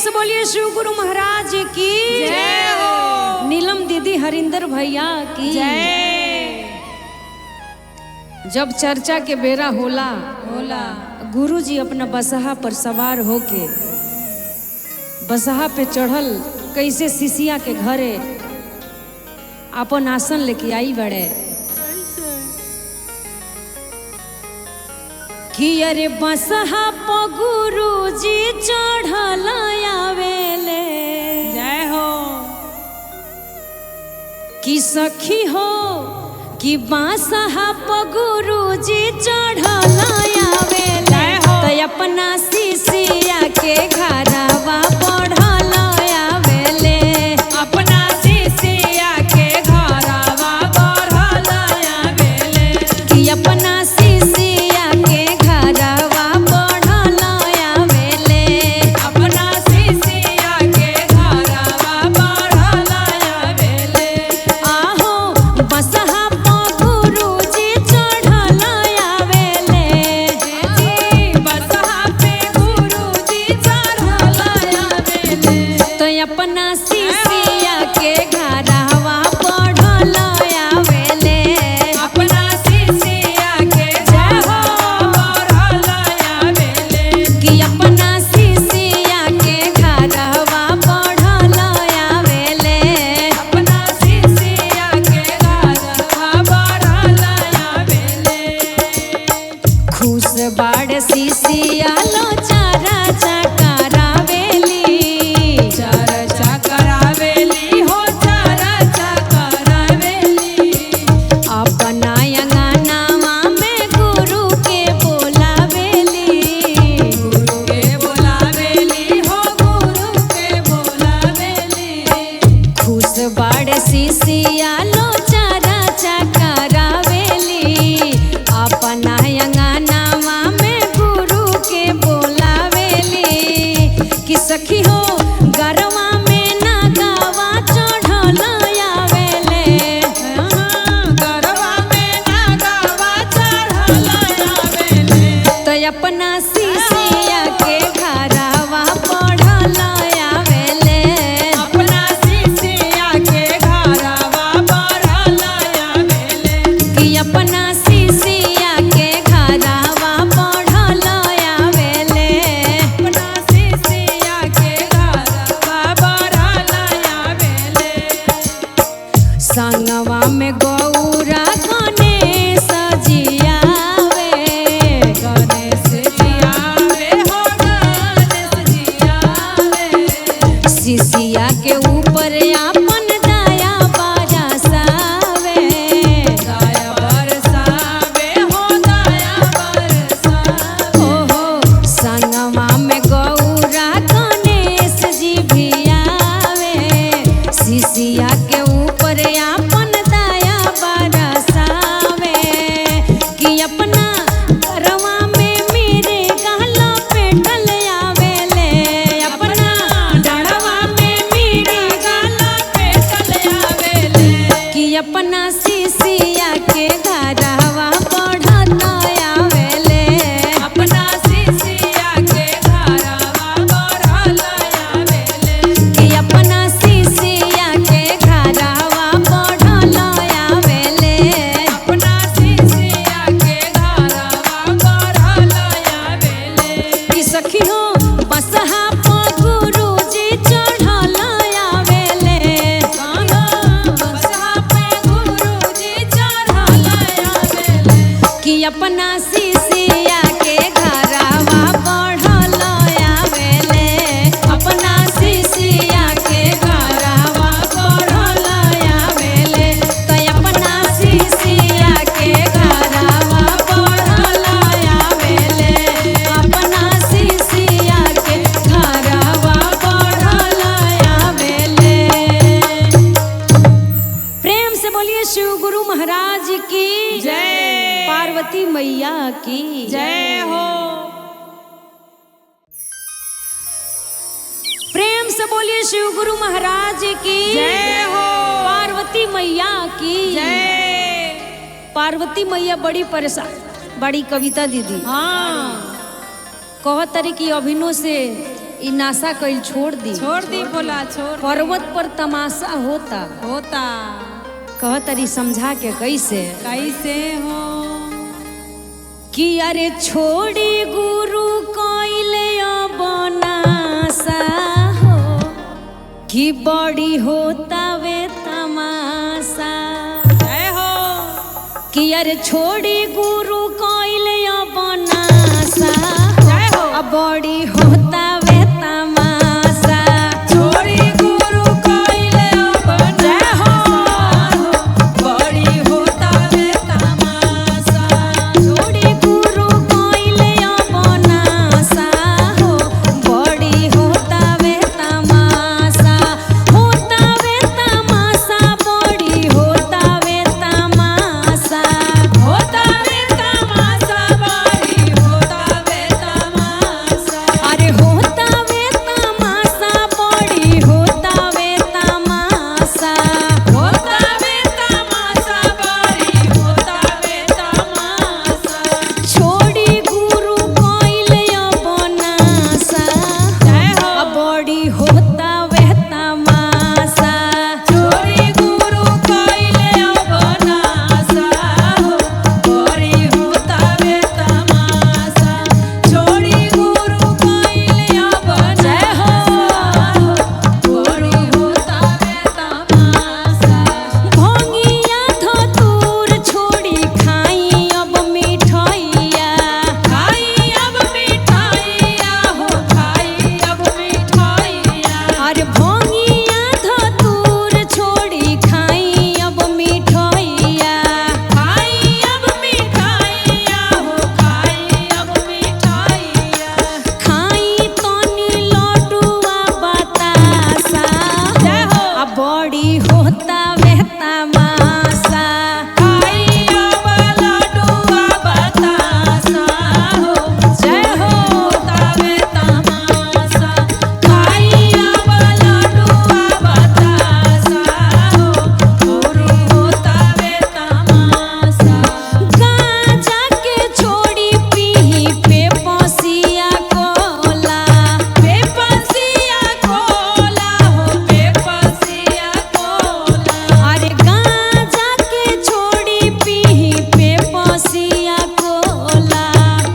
से बोलिए शिव गुरु महाराज की जय हो। नीलम दीदी हरिंदर भैया की जय। जब चर्चा के बेरा होला गुरु जी अपना बसहा पर सवार होके बसहा पे चढ़ल कैसे सिसिया के घरे अपन आसन लेके आई बड़े कि अरे बसहा प गुरु जी चढ़ल आवेले। जय हो। कि सखी हो कि बसहा प गुरु जी चढ़ल आवेले तो अपना सिसिया के घरवा बढ़ल आवेले। अपना सिसिया के घरवा बढ़ल आवेले। कि अपना सिसिया के घरवा बढ़ल आवेले। अपना सिसिया के घरवा बढ़ल आवेले। आहो बसहा प गुरु जी चढ़ल आवेले। जी बसहा पे गुरुजी चढ़ल आवेले। तो अपना सिसिया के घरवा बढ़ल आवेले। अपना सिसिया के घरवा बढ़ल आवेले। कि अपना सिसिया के घरवा बढ़ल आवेले। अपना सिसिया के घरवा बढ़ल आवेले। खुश बाड़ सिसिया लो चारा चकरावेली। चर्चा करावेली हो चर्चा करावेली। अपना अंगनावा में गुरु के बोलावेली। गुरु के बोलावेली हो गुरु के बोलावेली। खुश बाड़ सिसिया लो चारा चकरावेली। अपना अंगनावा में गुरु के बोलावेली। कि सखी हो गरवा में नागावा चढ़ल आवेले। गरवा में नागवा चढ़ल आवेले। तो अपना सिसिया के घरवा बढ़ल आवेले। अपना सिसिया के घरवा बढ़ल आवेले। कि अपना सिसिया के घरवा बढ़ल आवेले। अपना सिसिया के घरवा बढ़ल आवेले। संगवा में गौरा गणेश जियावे। गणेश जियावे हो गणेश जियावे। सिसिया के ऊपर अपन दया बरसावे। दया बरसावे हो दया बरसावे। ओहो संगवा में गौरा गणेश जी भी आवे। सिसिया के ऊपर अपन दया बरसावे। कि अपना घरवा में मेरे गहला पेटल आवेले। अपना डढ़वा में मेरे गला पेटल आवेले। कि अपना सिसिया के घरवा बढ़त आवेले। अपना सिसिया के घरवा बढ़ल आवेले। कि अपना सिसिया के घरवा बढ़ल आवेले। अपना सिसिया के घरवा बढ़ल आवेले। कि सखी हो बसहा प गुरु जी चढ़ल आवेले। बसहा पे गुरुजी चढ़ल आवेले। कि अपना सिसिया के घरवा बढ़ल आवेले। अपना सिसिया के घरवा बढ़ल आवेले। तो अपना सिसिया के घरवा बढ़ल आवेले। अपना सिसिया के घरवा बढ़ल आवेले। प्रेम से बोलिए शिव गुरु महाराज की जय। पार्वती मैया की जय हो। प्रेम से बोलिए शिव गुरु महाराज की जय हो। पार्वती मैया की जय। पार्वती मैया बड़ी परेशान बड़ी कविता दीदी हाँ कहत तरी कि अभिनो से ई नासा कइल छोड़ दी। छोड़ दी भोला छोड़। पर्वत पर तमाशा होता होता कह तरी समझा के कैसे हो कि अरे छोड़ी गुरु कइले बनासा हो कि बड़ी होता वे तमाशा। जय हो कि अरे छोड़ी गुरु कइले बनासा जय हो अब बड़ी होता वे तमाशा। छोड़ी गुरु कइले जय हो बड़ी होता वे तमाशा। छोड़ी गुरु कइले बनासा हो बड़ी होता वे तमाशा। होता वे तमाशा बड़ी होता वे तमाशा। होता वे तमाशा बड़ी होता वे तमाशा। अरे होता वे तमाशा बड़ी होता वे तमाशा। होता वे तमाशा बड़ी होता वे तमाशा। छोड़ी गुरु कइले बनासा जय हो अब बड़ी होता वे तमाशा। छोड़ी गुरु कइले बनासा हो बड़ी होता वे तमाशा। छोड़ी गुरु कइले बनासा हो बड़ी होता वे तमाशा। भंगिया धतूर छोड़ी खाई अब मिठाइया। खाई अब मिठाइया हो खाई अब मिठाइया। अरे भंगिया धतूर छोड़ी खाई अब मिठाइया। खाई अब मिठाइया हो खाई अब मिठाइया। खाई तनी लड्डुआ बतासा जय हो अब बड़ी होता वे तमाशा। खाई अब लड्डुआ बतासा हो जय हो होता वे तमाशा। खाई अब लड्डुआ बतासा हो बड़ी होता वे तमाशा। गांजा के छोड़ी पीही पे पसिया कोला। बेपसिया कोला हो बेपसिया कोला। अरे गांजा के छोड़ी पीही पे पसिया कोला।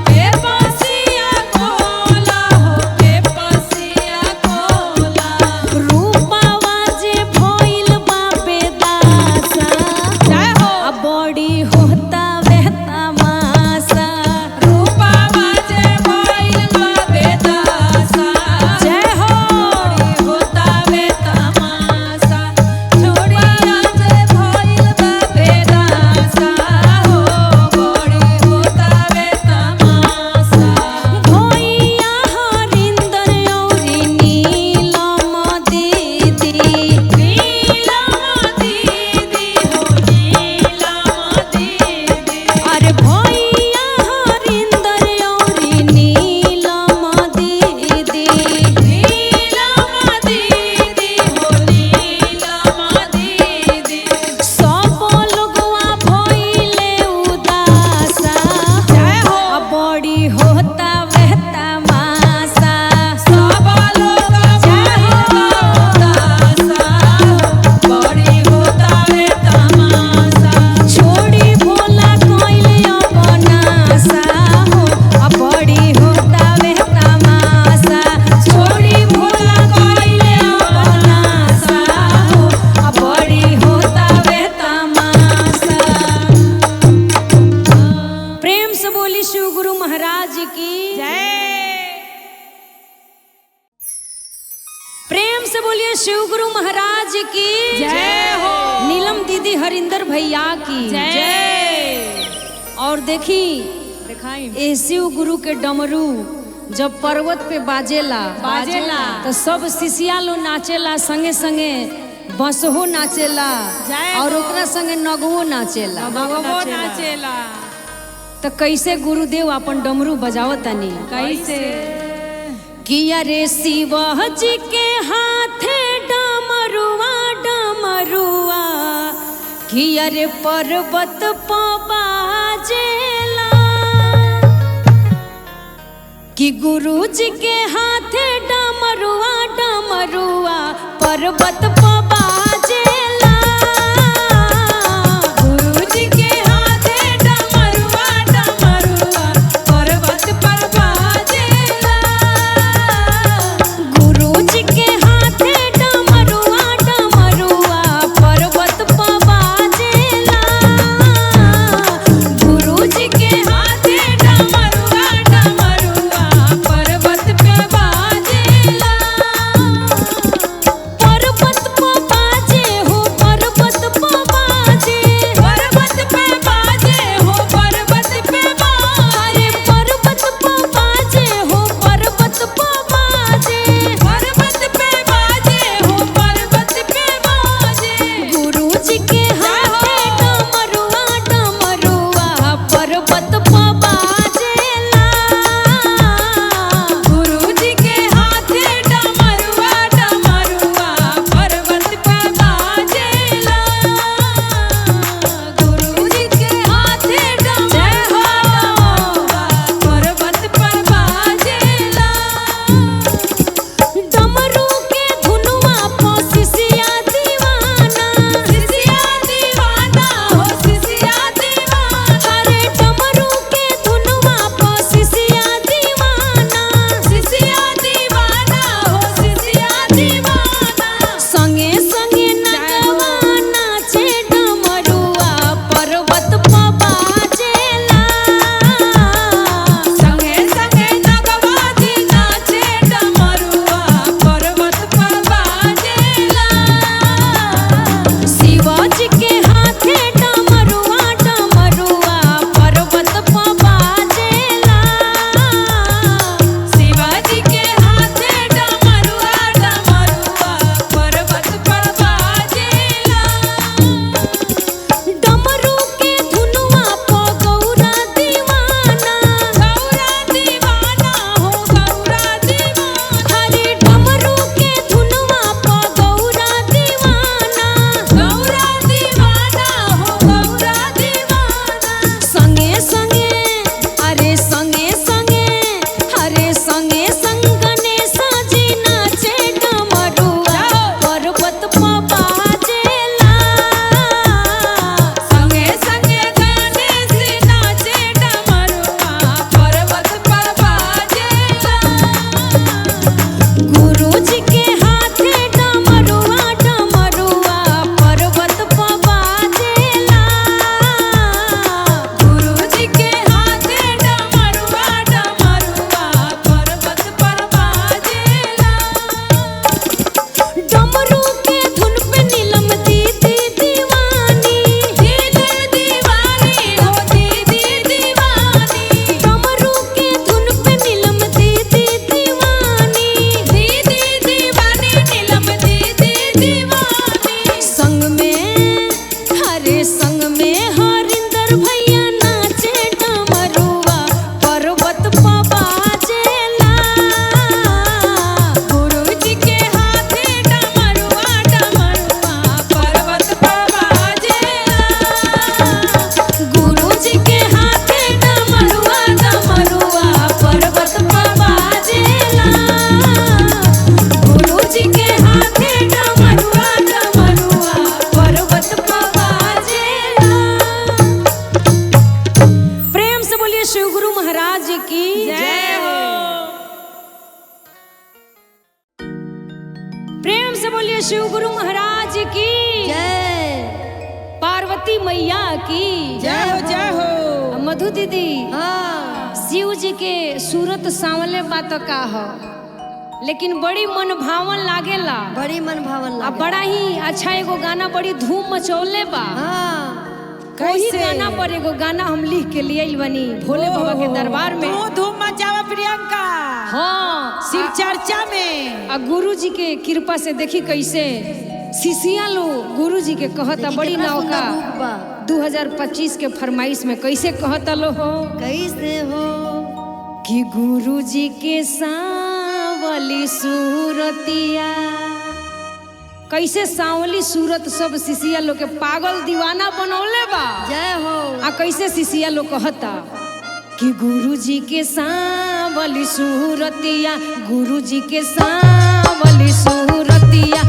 बेपसिया कोला हो बेपसिया कोला। रूपावा जे भइल बा बेदासा जय हो अब बड़ी होता वे तमाशा। रूपा बाजे भइल बा बेदासा। जय हो बड़ी होता वे तमाशा। छोड़ी बाजे भइल बा बेदासा हो बड़ी होता वे तमाशा। भैया हरिंदर औरी नीलम दीदी। नीलम दीदी हो नीलम दीदी। अरे भैया हरिंदर औरी नीलम दीदी। नीलम दीदी हो नीलम दीदी। सब लोगवा भइले उदासा जय हो अब बड़ी होता वे तमाशा। सब लोग उदासा हो बड़ी होता वे तमाशा। छोड़ी भोला कइले बनासा हो अब बड़ी होता वे तमाशा। छोड़ी भोला कइले बनासा हो अब बड़ी होता वे तमाशा। प्रेम से बोली शिव गुरु महाराज की जय। प्रेम से बोलिए शिव गुरु महाराज की जय हो। नीलम दीदी हरिंदर भैया की जय। और देखी दिखाई ए शिव गुरु के डमरू जब पर्वत पे बाजेला तो सब शिष्या लो नाचेला संगे संगे बसहो नाचेला जय और हो। ओकरा संगे नगवो नाचेला। भगवो नाचेला। तो कैसे गुरुदेव अपन डमरू बजावतनी कैसे किया रे शिव जी के हाथे डमरुआ डमरुआ किया रे पर्वत प बाजेला। कि गुरु जी के हाथे डम पर्वत प बाजेला गुरुजी के हाथे डमरुआ डमरुआ पर्वत पर बाजेला गुरुजी के हाथे डमरुआ डमरुआ पर्वत प बाजेला गुरुजी के हाथे डमरुआ डमरुआ पर्वत पे बाजेला पर्वत प बाजे हो पर्वत प बाजे पर्वत पे बाजे हो पर्वत पे अरे पर्वत प बाजे हो पर्वत प बाजे पर्वत पे बाजे हो पर्वत पे बाजे गुरुजी के हाथे डमरुआ डमरुआ पर्वत प बाजेला गुरुजी के हाथे डमरुआ डमरुआ पर्वत पे बाजेला गुरुजी के हाथे डमरुआ डमरुआ पर्वत पे बाजेला डमरू के धुनवा प सिसिया दीवाना सिसिया दीवाना हो सिसिया दीवाना अरे डमरू के धुनवा प सिसिया दीवाना सिसिया दीवाना हो सिसिया दीवाना संगे संगे नगवा नाचे डमरुआ पर्वत प बाजेला संगे संगे नगवादी नाचे डमरुआ पर्वत पर बाजेला शिवाजी के हाथे डमरुआ डमरुआ पर्वत प बाजेला शिवाजी के हाथे डमरुआ डमरुआ पर्वत पर बाजेला डमरू के धुनवा प गौरा दीवाना गौरा दीवाना हो गौरा दीवाना हरे डमरू के धुनवा प गौरा दीवाना गौरा दीवाना हो गौरा दीवाना संगे संगे अरे संगे संगे हरे संगे संगने सजी नाचे डमरुआ पर्वत प बाजेला संगे संगे गाने से नाचे डमरुआ पर्वत पर बाजेला गुरुजी के हाथे डमरुआ डमरुआ पर्वत प बाजेला गुरुजी के हाथे डमरुआ डमरुआ पर्वत पर बाजेला डमरू के धुन पे नीलम दीदी दीवानी दीदी दीवानी हो दीदी दीवानी डमरू के धुन पे नीलम दीदी दीवानी दीदी दीवानी नीलम दीदी दीवानी संग में हरे संग में हरिंदर भैया नाचे डमरुआ पर्वत प बाजेला गुरुजी के हाथे डमरुआ डमरुआ पर्वत पर बाजेला गुरुजी के हाथे डमरुआ डमरुआ पर्वत प बाजेला गुरुजी के हाथे डमरुआ डमरुआ पर्वत प बाजेला। प्रेम से बोलिए शिव गुरु महाराज की जय हो प्रेम से बोलिए शिव गुरु महाराज की जय पार्वती मैया की जय हो जय हो मधु दीदी हाँ शिव जी के सूरत सांवले बात का हो लेकिन बड़ी मन भावन लागेला बड़ी मन भावन आ लागे बड़ा ही अच्छा एगो गाना बड़ी धूम मचौले बा हाँ वही गाना पर एगो गाना हम लिख के लिए बनी भोले बाबा के दरबार में तू धूम मचावा प्रियंका हाँ शिव चर्चा में आ गुरु जी के कृपा से देखी कैसे शिष्या लोग गुरु जी के कहता बड़ी नौका 2025 के फरमाइश में कैसे कहता लो हो कैसे हो कि गुरु जी के सांवली सूरतिया कैसे सांवली सूरत सब शिष्या लोग के पागल दीवाना बनौले बा जय हो आ कैसे शिष्या लोग कहता कि गुरु जी के सांवली सूरतिया गुरु जी के सांवली सूरतिया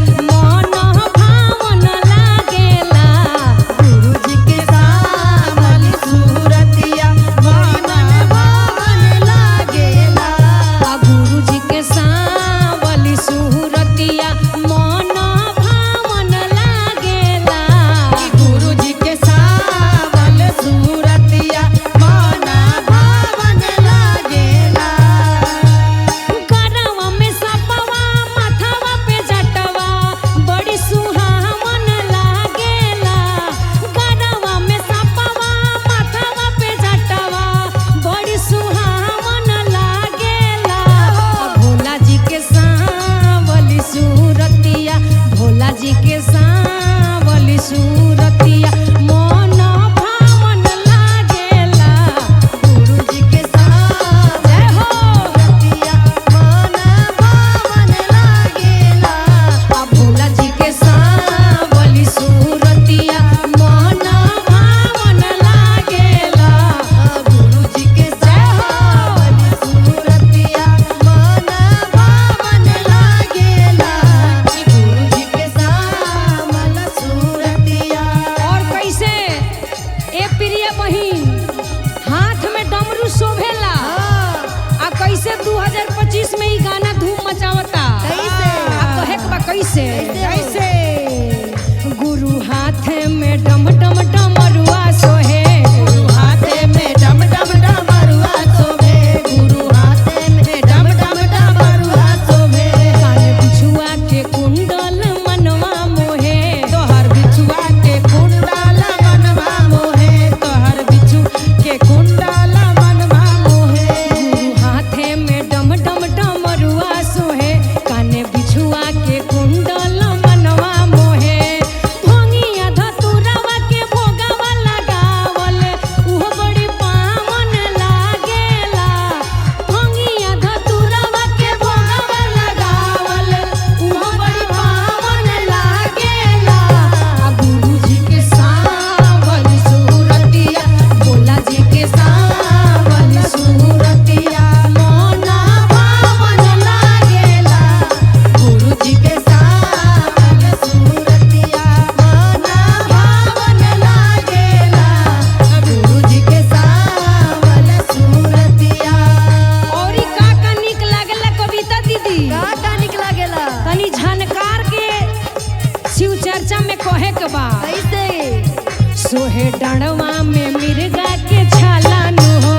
सोहे डणवा में मिर्गा के छाला नु हो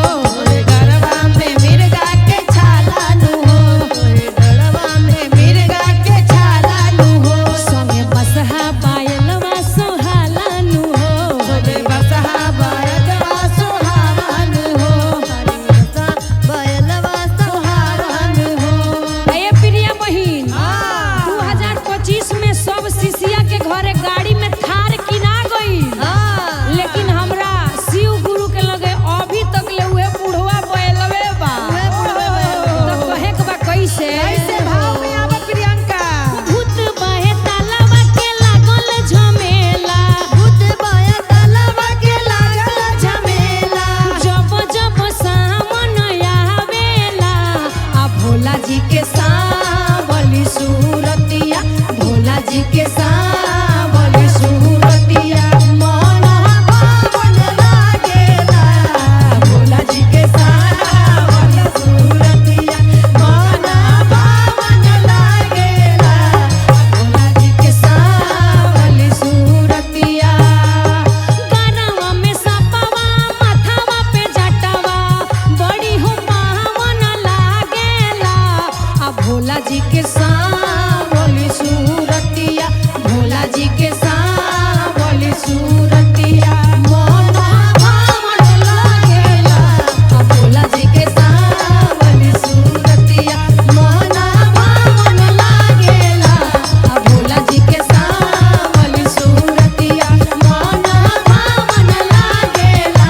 गरबा में मिर्गा के छाला नु हो गरबा में मिर्गा के छाला नु हो संगे बसहा पायलवा सोहाला नु हो सोबे बसहा बरदवा सुहावन हो बयलवा सुहावन हो ए प्रिया बहिन हाँ 2025 में सब शिशिया के घरे गाड़ी में थार किना गई लेकिन हमरा शिव गुरु के लगे अभी तक ले उहे बुढ़वा बैलवे बा तो कहे के बा कैसे कैसे भाव में आवा प्रियंका भूत बहे तालाबा के लागल झमेला भूत बाया तालाबा के लागल झमेला जब जब सावन आवेला आ भोला जी के सावली सूरतिया भोला जी के सावली सूरतिया मन भावन लागेला भोला जी के सावन सूरतिया मन भावन लागेला भोला जी के सावन सूरतिया गरवा में सपवा माथावा पे जटवा बड़ी हो पावन लागेला आ भोला जी के सावली सूरतिया भोला जी के सावली सूरतिया मन भावन लागेला आ भोला जी के सावली सूरतिया मन भावन लागेला आ भोला जी के सावली सूरतिया मन भावन लागेला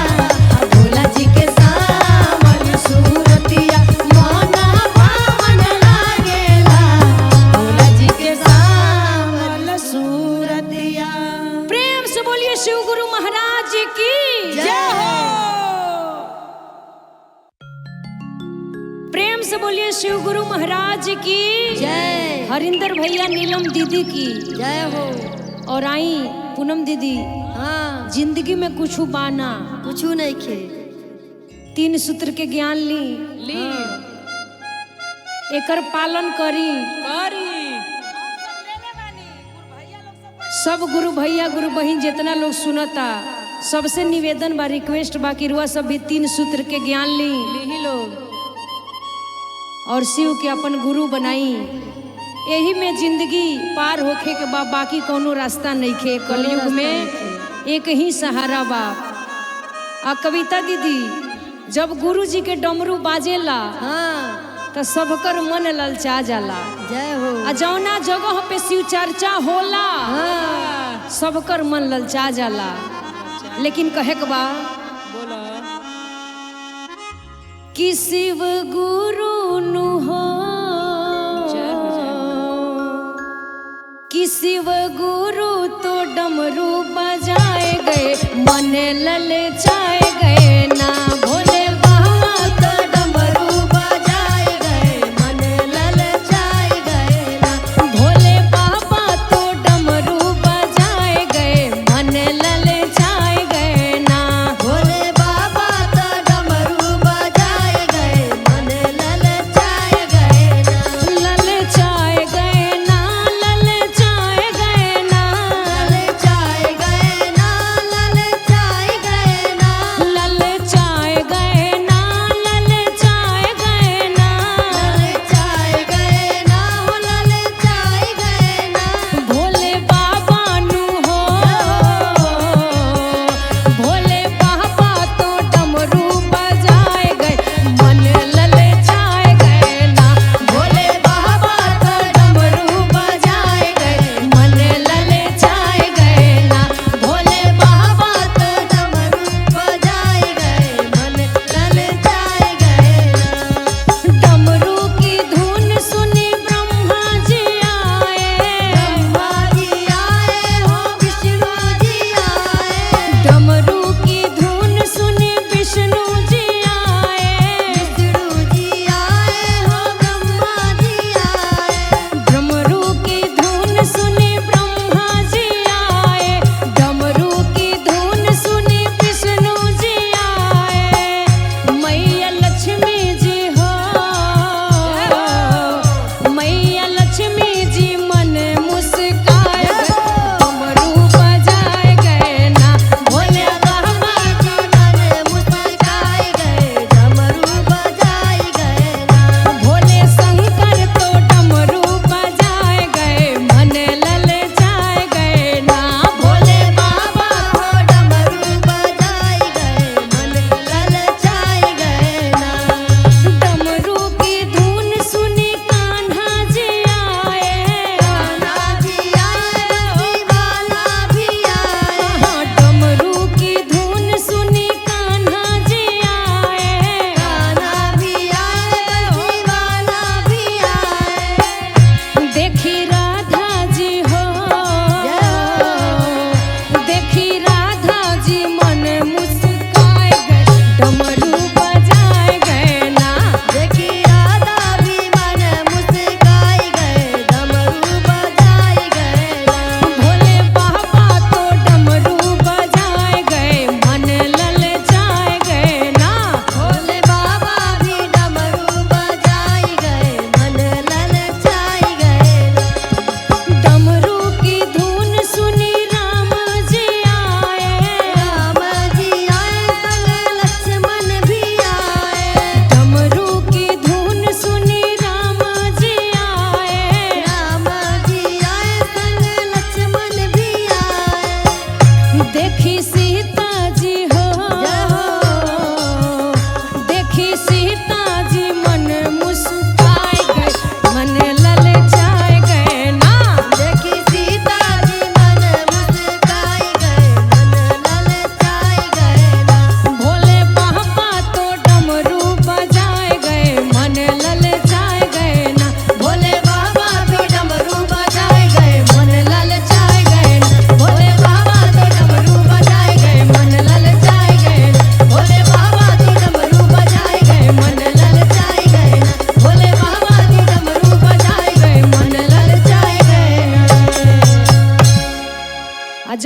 आ भोला जी के सावली सूरतिया मन भावन लागेला भोला जी के सावल सूरतिया प्रेम से बोलिए शिव गुरु महाराज की जय हो प्रेम से बोलिए शिव गुरु महाराज की जय हरिंदर भैया नीलम दीदी की जय हो और आई पूनम दीदी हाँ जिंदगी में कुछ बाना कुछ नहीं खे 3 सूत्र के ज्ञान ली एकर पालन करी सब गुरु भैया गुरु बहिन जितना लोग सुनता सबसे निवेदन बा रिक्वेस्ट बा कि रुआ सब भी 3 सूत्र के ज्ञान ली और शिव के अपन गुरु बनाई यही में जिंदगी पार होखे के बा बाकी कोनो रास्ता नहीं खे कलयुग में एक ही सहारा बा आ कविता दीदी जब गुरु जी के डमरू बाजेला हाँ तो सबकर मन ललचा जाला जय हो आ जौना जगह पे शिव चर्चा होला हाँ सबकर मन ललचा जाला लेकिन कहे के बा कि शिव गुरु नु हो कि शिव गुरु तो डमरू बजाए गए मन ललचाए गए ना भोले बाबा तो डमरू बजाए गए मन ललचाए गए ना भोले बाबा तो डमरू बजाए गए मन ललचाए गए ना भोले बाबा तो डमरू बजाए गए मन ललचाए गए ना ललचाए गए ना ललचाए गए ना ललचाए गए ना ललचाए गए ना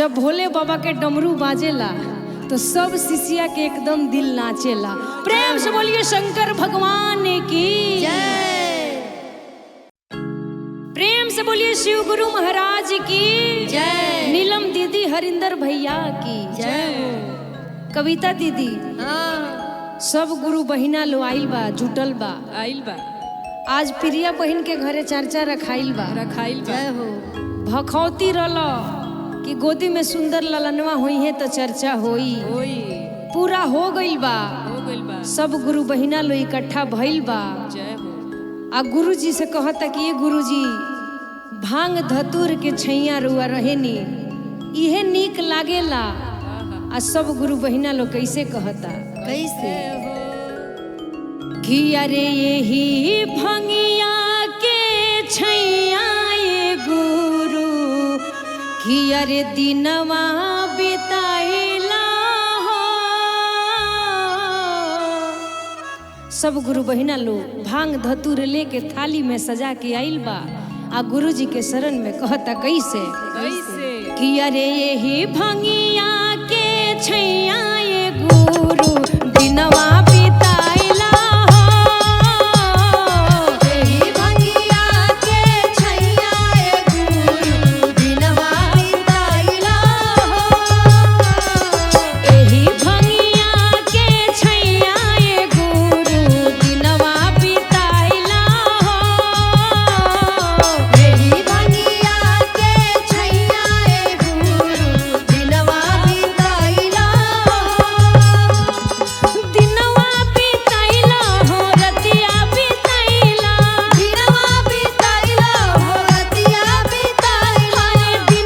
जब भोले बाबा के डमरू बाजेला तो सब शिष्या के एकदम दिल नाचेला। प्रेम से बोलिए शंकर भगवान की जय। प्रेम से बोलिए शिव गुरु महाराज की जय। नीलम दीदी, हरिंदर भैया की जय। कविता दीदी, हाँ सब गुरु बहिना लो आइल बा, जुटल बा। आइल बा, आज प्रिया बहन के घरे चर्चा रखाइल बा। रखाइल बा। जय हो। भखौती रलो कि गोदी में सुंदर ललनवा हुई है तो चर्चा होई। ओई पूरा हो गइल बा। हो गइल बा। सब गुरु बहिना लो इकट्ठा भइल बा। जय हो। आ गुरु जी से कहता कि ये गुरु जी भांग धतूर के छैया रुआ रहेनी, इहे नीक लागेला। आ सब गुरु बहिना लो कैसे कहता कैसे? कि अरे यही भंगिया के छैया ये गुरु, कि अरे दिनवा बिताइला हो। सब गुरु बहिना लो भांग धतूर लेके थाली में सजा के आइल बा। आ गुरु जी के शरण में कहता कैसे? कैसे? कि अरे यही भंगिया के छैया ये गुरु, दिनवा बिताइला हो। यही भंगिया के छैया ए गुरु, दिनवा बिताइला हो। यही भंगिया के छैया ये गुरु, दिनवा बिताइला हो। यही भंगिया के छैया ए गुरु, दिनवा बिताइला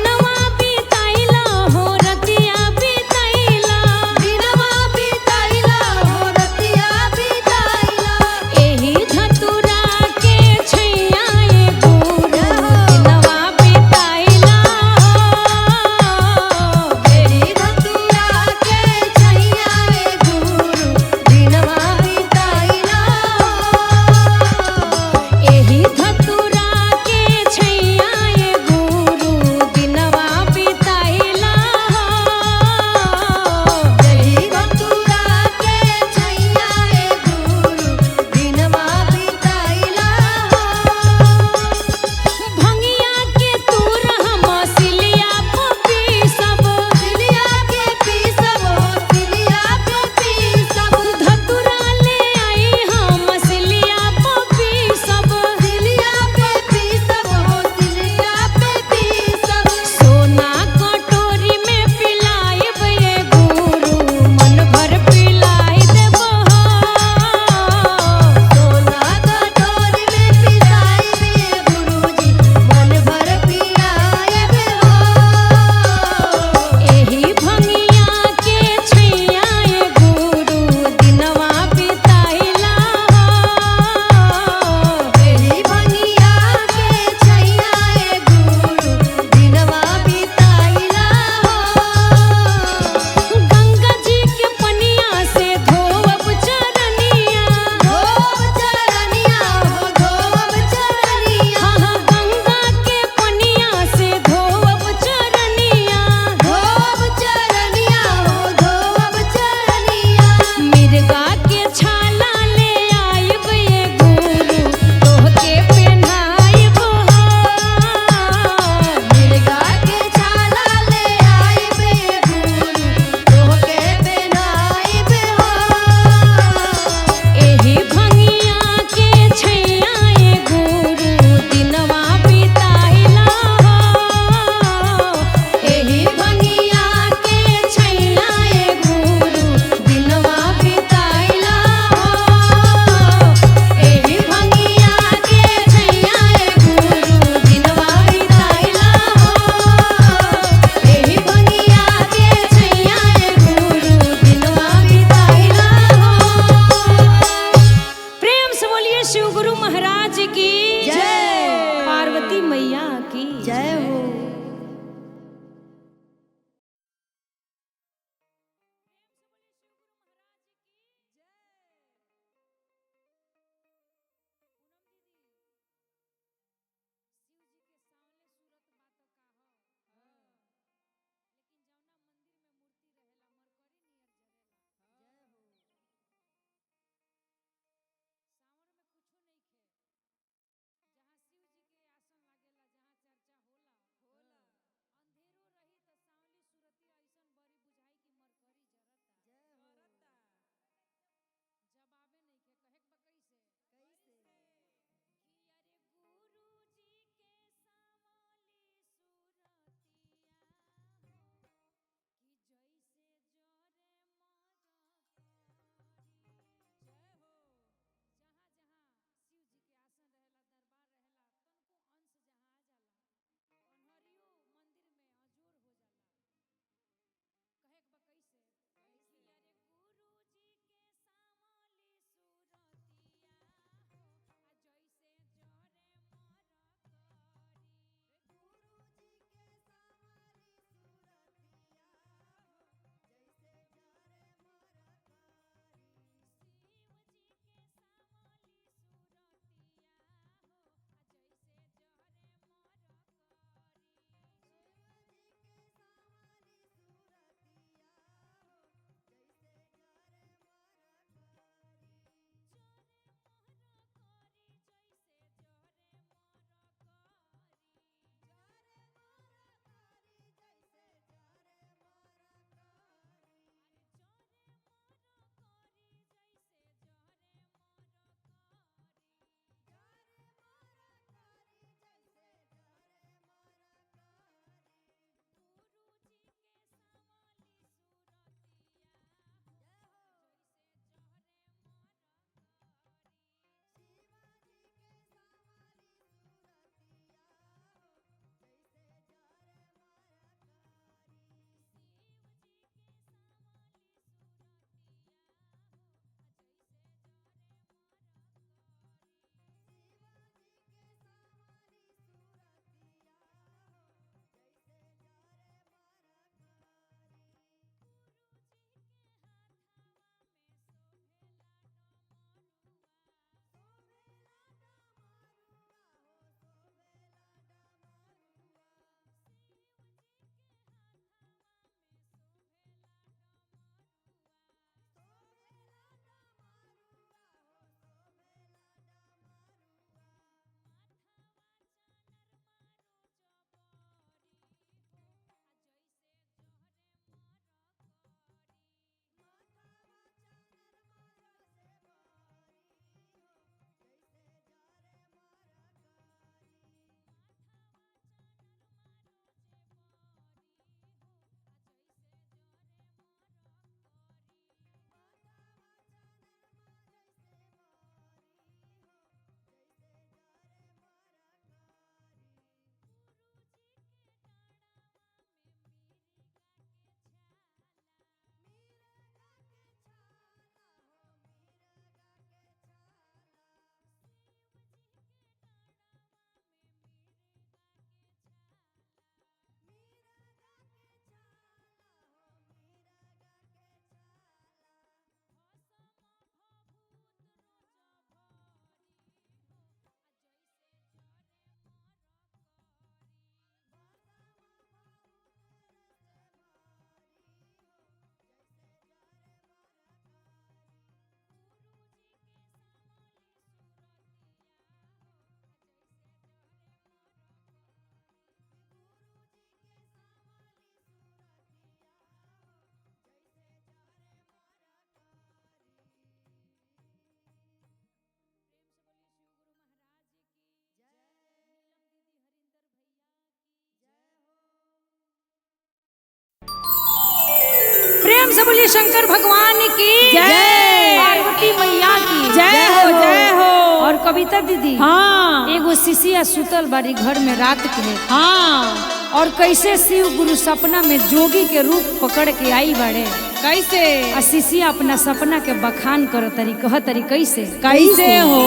से बोलिए शंकर भगवान की जय। पार्वती मैया की जय हो जय हो। और कविता दीदी हाँ एगो शिष्या सुतल बारी घर में रात के हाँ। और कैसे शिव गुरु सपना में जोगी के रूप पकड़ के आई बाड़े कैसे आ शिष्या अपना सपना के बखान कर तरी कह तरी कैसे कैसे हो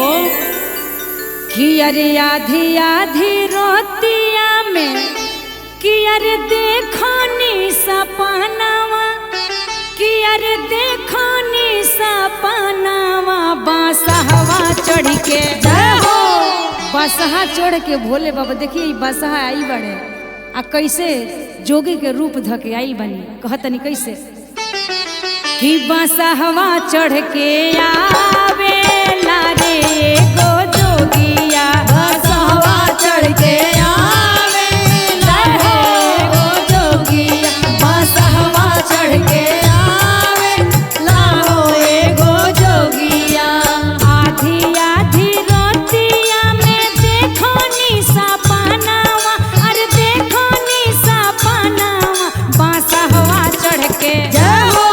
कि अरे आधी आधी रोतिया में कि अरे देखनी सपनावा कि अरे देखनी सपनावा बासहवा चढ़ के जय हो। बासहा चढ़ के भोले बाबा देखिए बासहा आई बड़े आ कैसे जोगी के रूप धके आई बनी कहतनी कैसे कि बासहवा चढ़ के आवे लारे गो जोगिया बासहवा चढ़ के आवे लारे गो जोगिया बासहवा चढ़ के आवे लाहो एगो जोगिया आधी आधी रोतिया में देखनी सपनावा अरे देखनी सपनावा बासहवा चढ़ के जय हो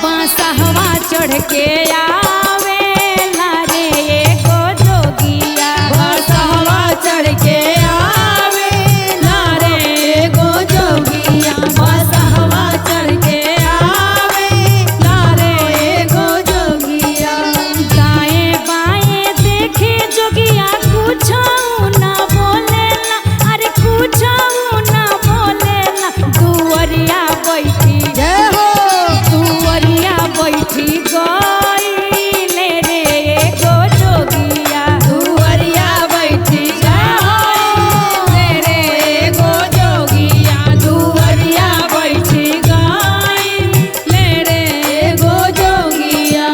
बासहवा चढ़ के आवे लारे गो जोगिया बासहवा चढ़ के आवे लारे एगो जोगिया बासहवा चढ़ के आवे लारे एगो जोगिया दाएं बाएं देखे जोगिया कुछ ना बोलेला अरे कुछ ना बोलेला दुवरिया बैठी जय हो दुवरिया बैठी गईले रे गो जोगिया दुवरिया बैठी जाओ रे एगो जोगिया दुवरिया बैठी गाई ले रे एगो जोगिया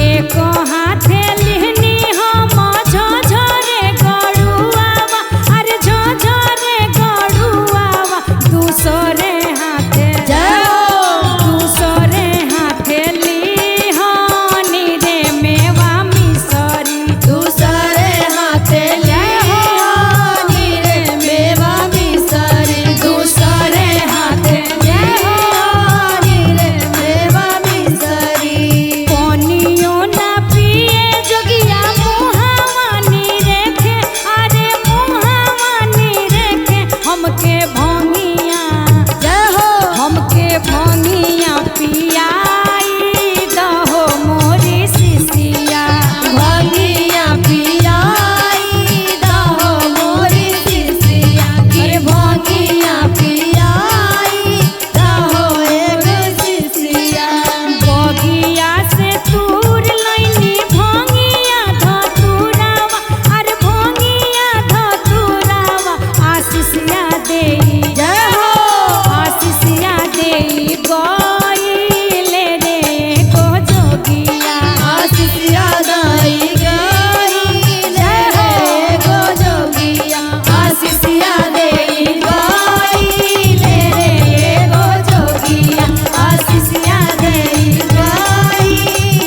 एक हाथे लिहनी हम झझरे गड़ुआवा अरे झझरे गड़ुआवा दूसरे हाथे जय हो दूसरे हाथे लिहानी रे मेवा मिसरी दूसरे हाथे लिहानी रे मेवा मिसरी दूसरे हाथे लिहानी रे मेवा मिसरी पानियो ना पिए जोगिया मुहावानी रेखे अरे मुहावानी रेखे हमके भंगिया जय हो हमके भंगिया पियाई दहो मोरी शिशिया भंगिया पियाई दहो मोरी शिशिया के भंगिया पियाई दहो एगो शिशिया बगिया से तूर लैनी भंगिया धतुरावा अरे भंगिया धतुरावा आशीषिया देई जय हो आशीषिया देई गईले रे गो जोगिया आशीषिया दाई गई जय हो एगो जोगिया आशीषिया देई गई ले रे एगो जोगिया आशीषिया देई गई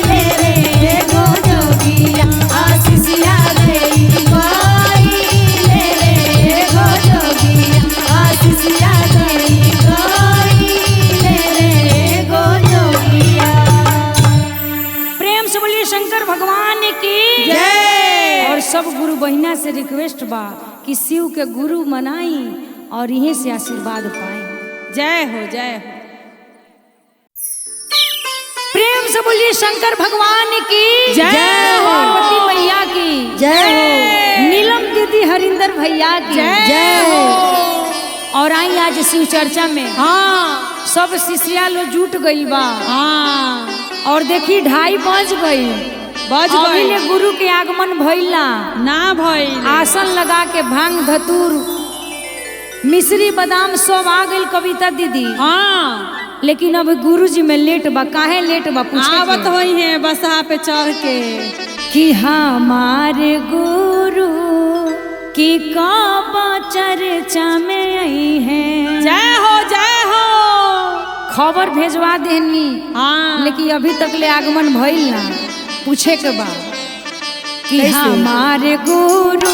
ले रे एगो जोगिया आशीषिया देई गई ले रे एगो जोगिया आशीषिया देई गई ले रे एगो जोगिया प्रेम से बोलिए शंकर भगवान की जय। और सब गुरु बहिना से रिक्वेस्ट बा कि शिव के गुरु मनाई और यहीं से आशीर्वाद पाए जय हो जय हो प्रेम से बोलिए शंकर भगवान की जय हो। पार्वती मैया की जय हो नीलम दीदी हरिंदर भैया की जय हो और आई आज शिव चर्चा में हाँ सब शिष्या लोग जुट गई बा हाँ और देखी 2:30 बज गई बज अभी गई ले गुरु के आगमन भइला ना भइल आसन लगा के भांग धतूर मिश्री बादाम सब आ गई कविता दीदी हाँ लेकिन अब गुरुजी में लेट बा काहे लेट बा आवत पूछे होई है बसहा पे चढ़ के कि हमारे गुरु की कब चर्चा में आई है जय हो जय हो खबर भेजवा देनी हाँ लेकिन अभी तक ले आगमन भइल ना पूछे के बा कि कैसे? हमारे गुरु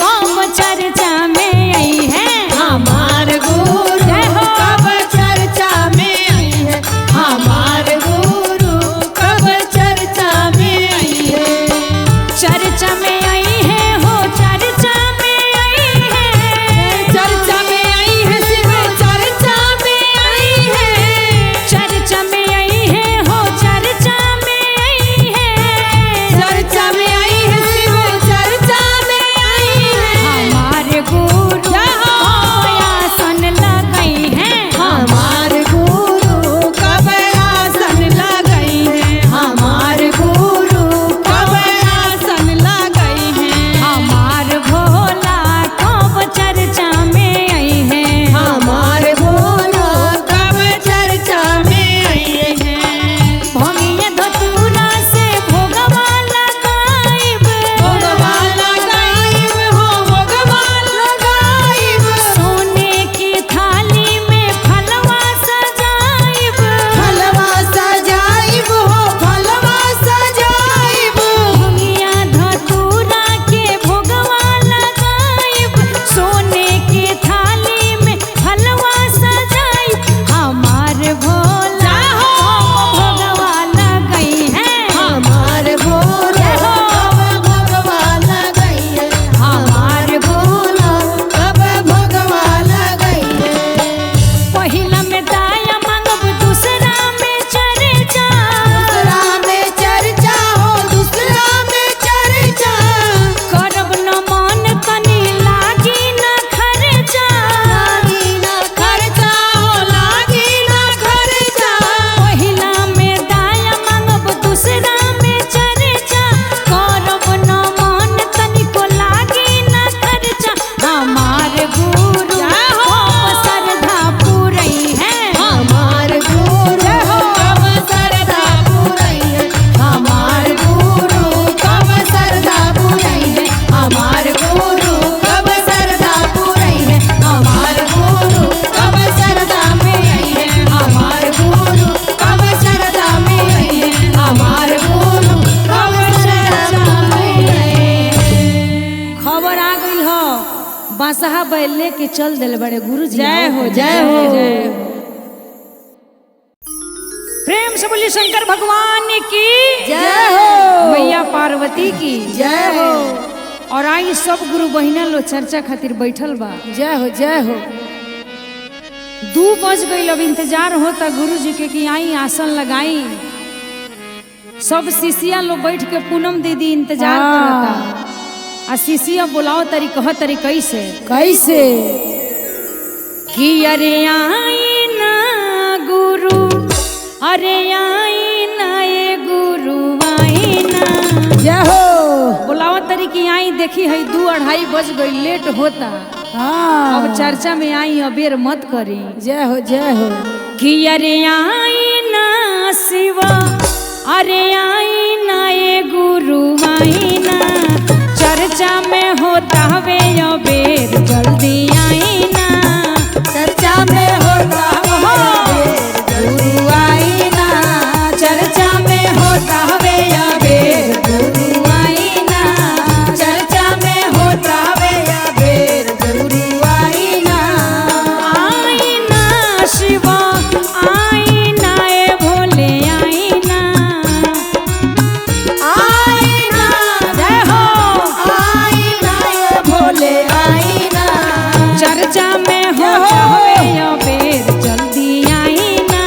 कब चर्चा में आई है हमार गुरु जय हो। कब चर्चा में आई है हमार गुरु आसन लगई हैं हमार गुरु कब आसन लगई है हमार गुरु कब आसन लगई है हमार भोला कब चर्चा में आई है हमार भोला कब चर्चा में आई है भंगिया धतूरा से भोगवा लगाइब भोगवा लगाइब हो भोगवा लगाइब सोने की थाली में फलवा सजाइब फलवा सजाइब हो फलवा सजाइब भंगिया धतूरा के भोगवा लगाइब सोने की थाली में फलवा सजाइब हमार भोला भोगवा लगई है हमार भोला कब भोगवा लगई है हमार भोला कब भोगवा लगई है पहिला में दाया मांगब दूसरा में चर्चा दूसरा में चर्चा हो दूसरा में चर्चा करब न मन तनी लागी न खर्चा लागी ना खर्चा हो लागी ना खर्चा पहिला में दाया मांगब दूसरा में चर्चा करब न मन तनिको लागी न खर्चा हमार गुरु श्रद्धा पूरई है हमार गुरु कब सरदा पुरई है हमार गुरु कब सरदा पुरई है हमार गुरु कब सरदा पुरई है हमार गुरु कब सरदा में आई है हमार गुरु कब सरदा में आई है हमार गुरु कब सरदा में आई है खबर आ गई हो बासहा बैल लेके चल दिल बड़े गुरु जी जय हो जय हो प्रेम से बोलिए शंकर भगवान की जय हो मैया पार्वती की जय हो और आई सब गुरु बहिना लो चर्चा खातिर बैठल बा जय हो जय हो 2 बज गई अब इंतजार होता गुरु जी के कि आई आसन लगाई सब शिष्या लोग बैठ के पूनम दीदी इंतजार करता आ शिष्या बुलाओ तरी कह तरी कैसे कैसे कि अरे आई ना गुरु अरे आई ना ये गुरु आई ना जय हो बुलाओ तरी की आई देखी है 2-2:30 बज गई लेट होता हाँ अब चर्चा में आई अबेर मत करी जय हो जय हो कि अरे आई ना शिवा अरे आई ना ये गुरु आई ना चर्चा में होता वे अबेर जल्दी आई ना चर्चा में होता गुरु आई ना चर्चा में होता वे अबेर गुरु आई ना चर्चा में होता वे अबेर गुरु आई ना आई ना शिवा आई ना ए भोले आई ना आई ना जय हो आई ना ये भोले आई ना चर्चा में होता वे अबेर जल्दी आई ना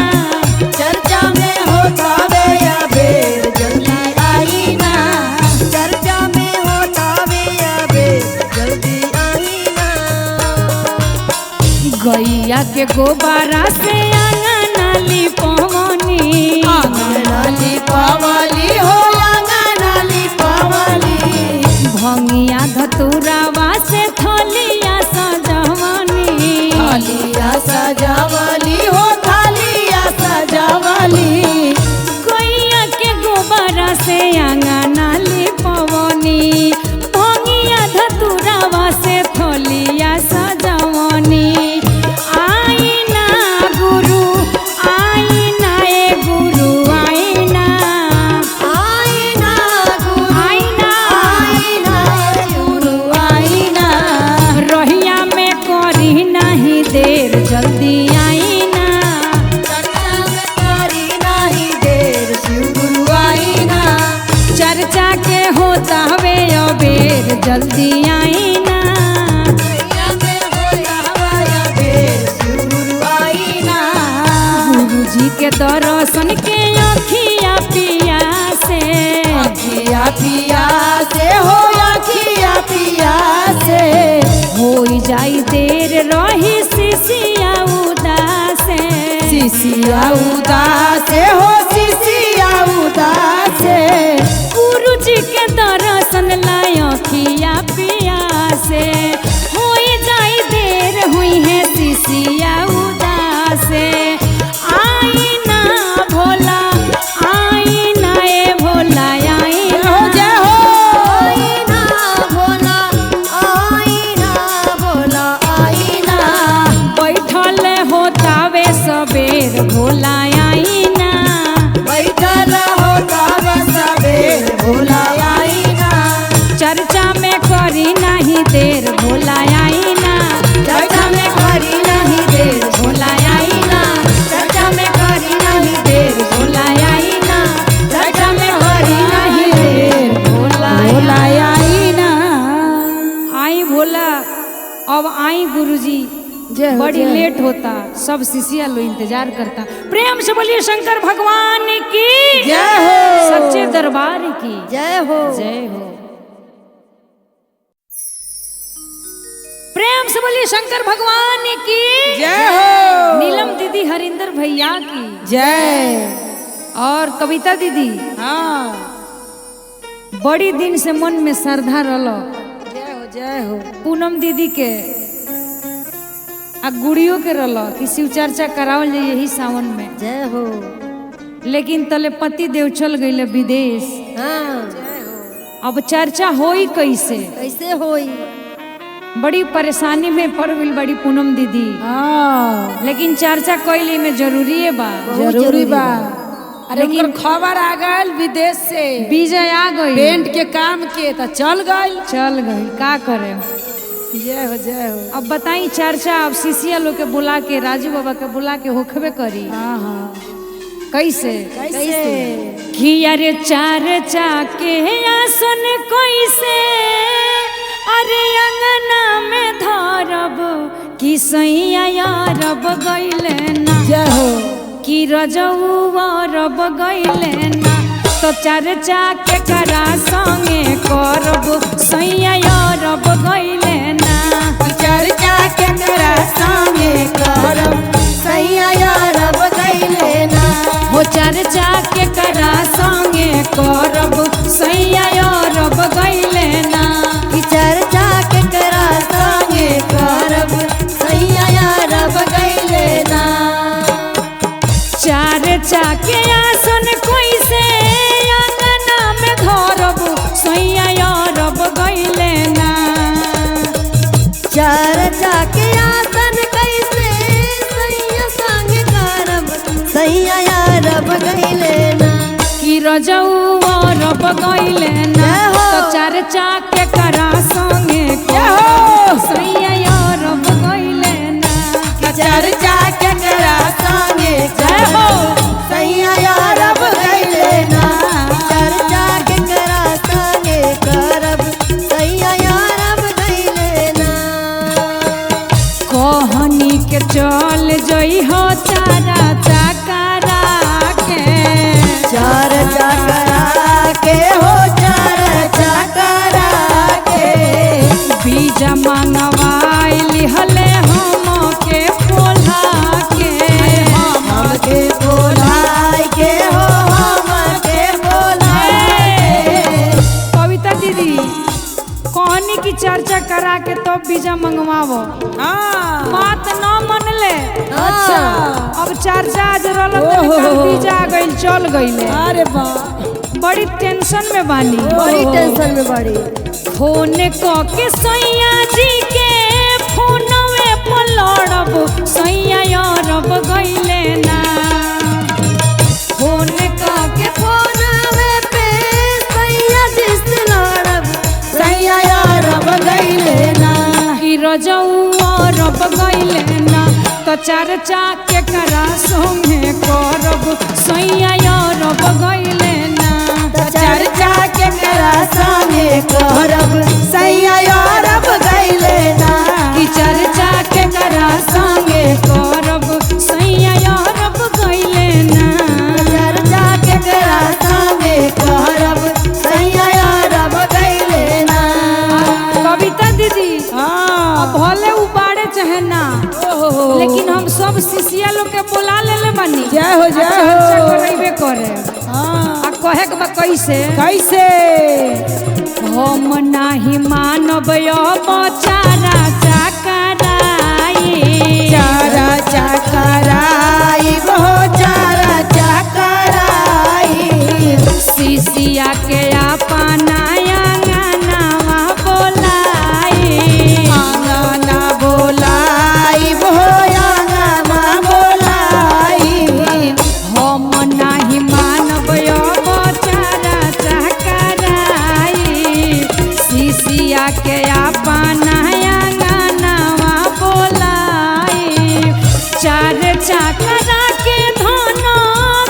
चर्चा में होता वे अबेर जल्दी आई ना चर्चा में होता वे अबेर जल्दी आई ना गैया के गोबारा से आंगना लिपवनी आंगनाली पावाली हो आंगनाली पावाली भंगिया धतुरावा से थलिया सजवनी थालिया सजावाली हो थालिया सजावाली गैया के गोबारा से आंगना लिपवनी भंगिया धतुरावा से थलिया सजवनी आई ना गुरु आई ना ए गुरु आई ना आई ना गुरु आई ना आई ना गुरु शिशिया उदास हो शिशिया उदास गुरु जी के दर्शन लायो खिया पिया से होई जाई देर हुई है शिशिया उदास आई ना भोला आई ना ए भोला आई ना जय हो आईना भोला आईना भोला आईना बैठल होतावे सबेर भोला आई ना बैठल हो तब सबेर भोला आईना चर्चा में करी नहीं देर भोला आई ना चर्चा में करी नहीं देर भोला आई ना चर्चा में करी नहीं देर भोला आई ना चर्चा में करी नहीं देर भोला भोला आईना आई भोला। अब आई गुरुजी जय हो, बड़ी जय हो। लेट होता, सब शिष्या लोग इंतजार करता। प्रेम से बोलिए शंकर भगवान की जय हो सच्चे दरबार की जय हो जय हो। प्रेम से बोलिए शंकर भगवान की जय हो नीलम दीदी हरिंदर भैया की जय और कविता दीदी हाँ बड़ी दिन से मन में श्रद्धा रलो जय हो पूनम दीदी के आ गुड़ियों के रलो कि शिव चर्चा करावल जाए यही सावन में, जय हो लेकिन तले पति देव चल गई विदेश। हाँ अब चर्चा होई कैसे, कैसे होई बड़ी परेशानी में पड़ गई बड़ी पूनम दीदी, हाँ लेकिन चर्चा कैले में जरूरी है बा। जरूरी बा। अरे लेकिन उनकर खबर आ गल विदेश से विजय आ गई पेंट के काम के तो चल गई। चल गई का करे। जय हो जय हो। अब बताई चर्चा अब शिष्या लोग के बुला के राजू बाबा के बुला के होखबे करी हाँ हाँ कैसे कैसे घिया रे चर्चा के आसन कैसे अरे अंगना में धरब कि सैया यारब गइले ना जय हो कि रजौआ रब गइले ना तो चर्चा के करा संगे करब सैया यारब गइले ना चर्चा के करा संगे करब सैया यारब गइले ना हो चर्चा के करा संगे करब सैया यारब गइले ना कि चर्चा के करा संगे करब सैया यारब गइले ना चर्चा के आसन कैसे अंगना में धरब सैया यारब गइले ना चर्चा के आसन कैसे सैया संग करब सैया यारब गइले ना कि रजौआ रब गइले ना जय हो। तो चर्चा के करा संगे जय हो। सैया यारब गइले ना चर्चा के करा संगे जय हो। सैया यारब गइले ना चर्चा के करा संगे करब सैया यारब गइले ना कहनी के चल जई हो चारा चकरा के चर्चा करा के हो चर्चा करा के बीजा मंगवाई लिहले हम के पोला के हमके बोलाई के हो हमके बोलाई कविता दीदी कहनी की चर्चा करा के तो बीजा मंगवावो हाँ बात न मनले। अच्छा अब चर्चा आज रहल ओहो। बीजा गइल चल गइले अरे बा बड़ी टेंशन में बानी बड़ी टेंशन में बड़ी फोन क के सैया जी के फोनवे पर लड़ब सैया यारब गइले ना फोन क के फोनवे पे सैया जिस लड़ब सैया यारब गइले ना कि रजौआ रब गइले ना तो चर्चा के करा संगे करब सैया यारब गइले ना चर्चा के करा संगे करब सैया यारब गइले ना कि चर्चा के करा संगे करब सैया यारब गइले ना चर्चा के करा संगे करब सैया यारब गइले ना कविता दीदी हाँ भले उबाड़े करे चाहे ना, लेकिन हम सब शिष्या लोग के बुला लेले बानी। जय हो जय चर्चा हो। करैबे करे। आ कहे के बा कैसे कैसे हम नाही मानब अब चारा चकराई। चारा चकराई वो चारा चकराई। शिष्या के अपना अंगनावा बोलाई। आंगना बोलाई वो आंगना बोलाई। हम नाही मानब अब चारा चकराई। शिष्या के अपना अंगनावा बोलाई। चार चकरा के धन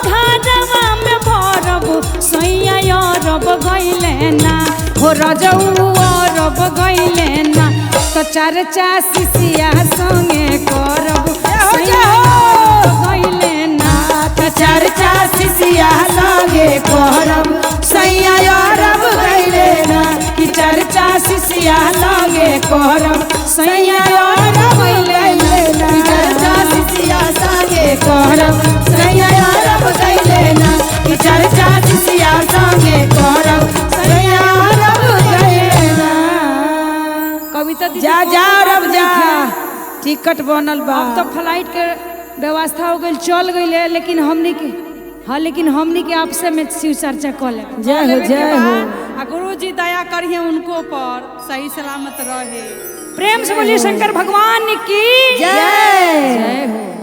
घरवा में भरब सैया अरब गइले ना हो रजऊ अरब गइले ना। तो चर्चा शिष्या संगे करब सैया अरब गइले ना। तो चर्चा शिष्या संगे करब सैया अरब गइले ना। कि चर्चा शिष्या संगे करब सैया अरब गइले ना। कि चर्चा शिष्या संगे करब सैया अरब गइले ना। कि चर्चा शिष्या संगे करब सैया अरब गइले ना। कविता दीदी जा जा अरब जा, टिकट बनल बा। अब तो फ्लाइट के व्यवस्था हो गई चल गई, लेकिन हमनी के हाँ लेकिन हमनी के आपसे में शिव चर्चा कर ले। जय हो जय हो। गुरु जी दया करिए उनको पर, सही सलामत रहे। प्रेम से बोलिए शंकर भगवान की जय। जय हो।